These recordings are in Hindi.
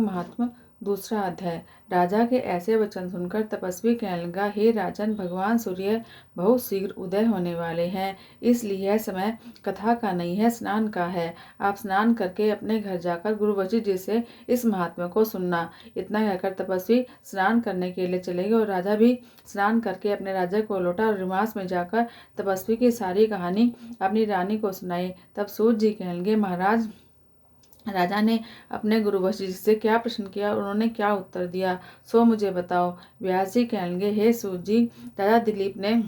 महात्मा दूसरा अध्याय। राजा के ऐसे वचन सुनकर तपस्वी कहने लगा, हे राजन, भगवान सूर्य बहुत शीघ्र उदय होने वाले हैं, इसलिए यह समय कथा का नहीं है, स्नान का है। आप स्नान करके अपने घर जाकर गुरु वशिष्ठ जी से इस महात्मा को सुनना। इतना कहकर तपस्वी स्नान करने के लिए चले गए और राजा भी स्नान करके अपने राज्य को लौटा और निवास में जाकर तपस्वी की सारी कहानी अपनी रानी को सुनाई। तब सूत जी कहने लगे, महाराज, राजा ने अपने गुरु वशिष्ठ से क्या प्रश्न किया और उन्होंने क्या उत्तर दिया, सो मुझे बताओ। व्यास जी कहने लगे, हे सूत जी, राजा दिलीप ने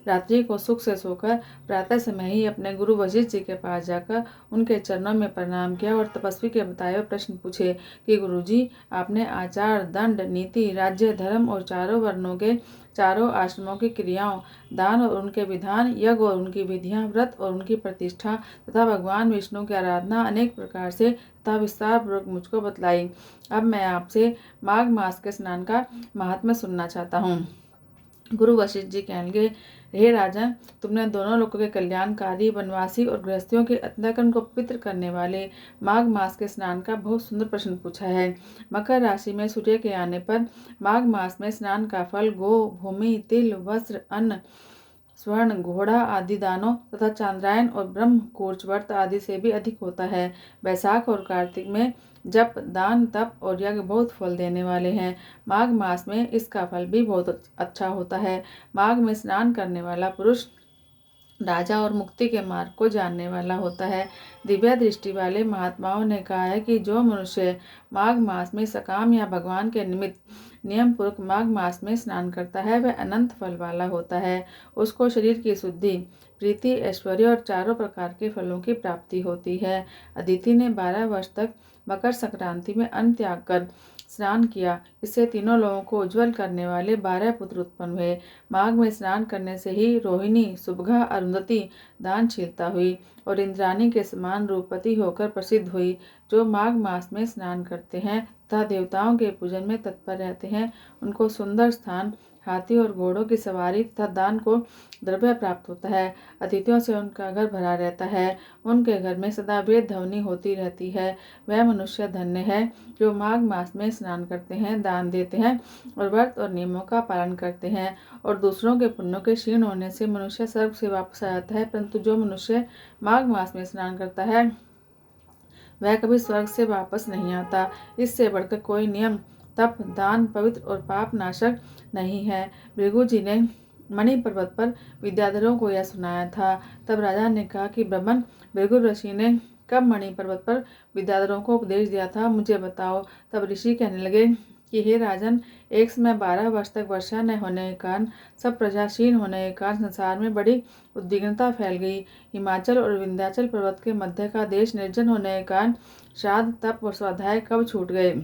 रात्रि को सुख से सोकर प्रातः समय ही अपने गुरु वशिष्ठ जी के पास जाकर उनके चरणों में प्रणाम किया और तपस्वी के बताए हुए प्रश्न पूछे कि गुरु जी, आपने आचार, दंड, नीति, राज्य, धर्म और चारों वर्णों के चारों आश्रमों की क्रियाओं, दान और उनके विधान, यज्ञ और उनकी विधियां, व्रत और उनकी प्रतिष्ठा तथा भगवान विष्णु की आराधना अनेक प्रकार से तथा विस्तार पूर्वक मुझको बतलाई। अब मैं आपसे माघ मास के स्नान का महात्म्य सुनना चाहता हूँ। गुरु वशिष्ठ जी कहने लगे, हे राजा, तुमने दोनों लोगों के कल्याणकारी, वनवासी और गृहस्थियों के अंतःकरण को पवित्र करने वाले माघ मास के स्नान का बहुत सुंदर प्रश्न पूछा है। मकर राशि में सूर्य के आने पर माघ मास में स्नान का फल गो, भूमि, तिल, वस्त्र, अन्न, स्वर्ण, घोड़ा आदि दानों तथा चांद्रायन और ब्रह्म कोर्च व्रत आदि से भी अधिक होता है। वैशाख और कार्तिक में जप, दान, तप और यज्ञ बहुत फल देने वाले हैं। माघ मास में इसका फल भी बहुत अच्छा होता है। माघ में स्नान करने वाला पुरुष राजा और मुक्ति के मार्ग को जानने वाला होता है। दिव्य दृष्टि वाले महात्माओं ने कहा है कि जो मनुष्य माघ मास में सकाम या भगवान के निमित्त नियम पूर्वक माघ मास में स्नान करता है, वह अनंत फल वाला होता है। उसको शरीर की शुद्धि, प्रीति, ऐश्वर्य और चारों प्रकार के फलों की प्राप्ति होती है। अदिति ने 12 वर्ष तक मकर संक्रांति में अन्न त्याग कर स्नान किया। इससे तीनों लोगों को उज्जवल करने वाले 12 पुत्र उत्पन्न हुए। माघ में स्नान करने से ही रोहिणी, सुबघा, अरुंधति दानशीलता हुई और इंद्राणी के समान रूपवती होकर प्रसिद्ध हुई। जो माघ मास में स्नान करते हैं तथा देवताओं के पूजन में तत्पर रहते हैं, उनको सुंदर स्थान, हाथी और घोड़ों की सवारी तथा दान को द्रव्य प्राप्त होता है। अतिथियों से उनका घर भरा रहता है। उनके घर में सदा वेद ध्वनि होती रहती है। वह मनुष्य धन्य है जो माघ मास में स्नान करते हैं, दान देते हैं और व्रत और नियमों का पालन करते हैं। और दूसरों के पुण्यों के क्षीण होने से मनुष्य स्वर्ग से वापस आ जाता है, परंतु जो मनुष्य माघ मास में स्नान करता है वह कभी स्वर्ग से वापस नहीं आता। इससे बढ़कर कोई नियम, तप, दान, पवित्र और पाप नाशक नहीं है। भृगु जी ने मणि पर्वत पर विद्याधरों को यह सुनाया था। तब राजा ने कहा कि ब्राह्मण भृगु ऋषि ने कब मणि पर्वत पर विद्याधरों को उपदेश दिया था, मुझे बताओ। तब ऋषि कहने लगे कि हे राजन, एक समय 12 वर्ष तक वर्षा न होने के कारण, सब प्रजाशील होने के कारण संसार में बड़ी उद्विग्नता फैल गई। हिमाचल और विंध्याचल पर्वत के मध्य का देश निर्जन होने के कारण श्राद्ध, तप और स्वाध्याय कब छूट गए।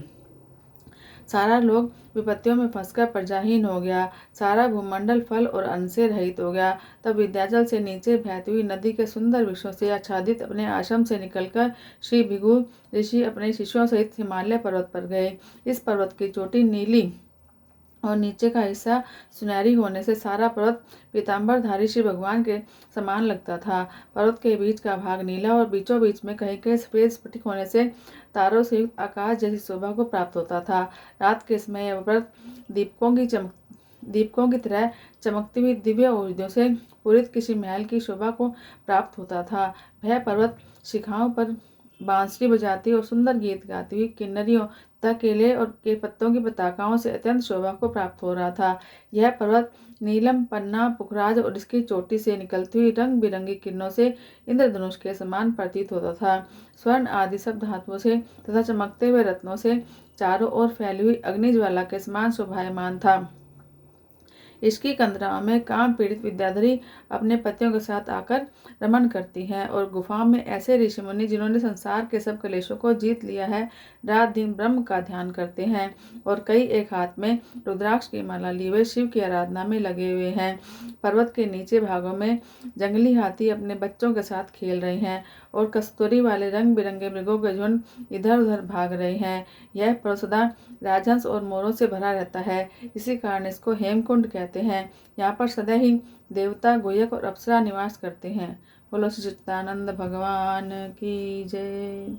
सारा लोग विपत्तियों में फंसकर प्रजाहीन हो गया। सारा भूमंडल फल और अन्न से रहित हो गया। तब विंध्याचल से नीचे बहती हुई नदी के सुंदर वृक्षों से आच्छादित अपने आश्रम से निकलकर श्री भृगु ऋषि अपने शिष्यों सहित हिमालय पर्वत पर गए। इस पर्वत की चोटी नीली और नीचे का हिस्सा सुनहरी होने से सारा पर्वत पीताम्बरधारी श्री भगवान के समान लगता था। पर्वत के बीच का भाग नीला और बीचों बीच में कहीं कहीं सफेद स्फटिक होने से तारों से युक्त आकाश जैसी शोभा को प्राप्त होता था। रात के समय यह पर्वत दीपकों की तरह चमकती हुई दिव्य औषधियों से पूरित किसी महल की शोभा को प्राप्त होता था। वह पर्वत शिखाओं पर बांसुरी बजाती और सुंदर गीत गाती हुई किन्नरियों तथा केले और के पत्तों की पताकाओं से अत्यंत शोभा को प्राप्त हो रहा था। यह पर्वत नीलम, पन्ना, पुखराज और इसकी चोटी से निकलती हुई रंग बिरंगी किरणों से इंद्रधनुष के समान प्रतीत होता था। स्वर्ण आदि सब धातुओं से तथा चमकते हुए रत्नों से चारों ओर फैली हुई अग्निज्वाला के समान शोभायमान था। इसकी कंदराओं में काम पीड़ित विद्याधरी अपने पतियों के साथ आकर रमण करती हैं और गुफाओं में ऐसे ऋषि मुनि जिन्होंने संसार के सब क्लेशों को जीत लिया है, रात दिन ब्रह्म का ध्यान करते हैं और कई एक हाथ में रुद्राक्ष की माला लिए हुए शिव की आराधना में लगे हुए हैं। पर्वत के नीचे भागों में जंगली हाथी अपने बच्चों के साथ खेल रहे हैं और कस्तूरी वाले रंग बिरंगे मृगों के झुंड इधर उधर भाग रहे हैं। यह पर्वत सदा राजहंस और मोरों से भरा रहता है, इसी कारण इसको हेमकुंड कहते हैं। यहाँ पर सदा ही देवता, गुहयक और अप्सरा निवास करते हैं। बोलो श्री सच्चिदानंद भगवान की जय।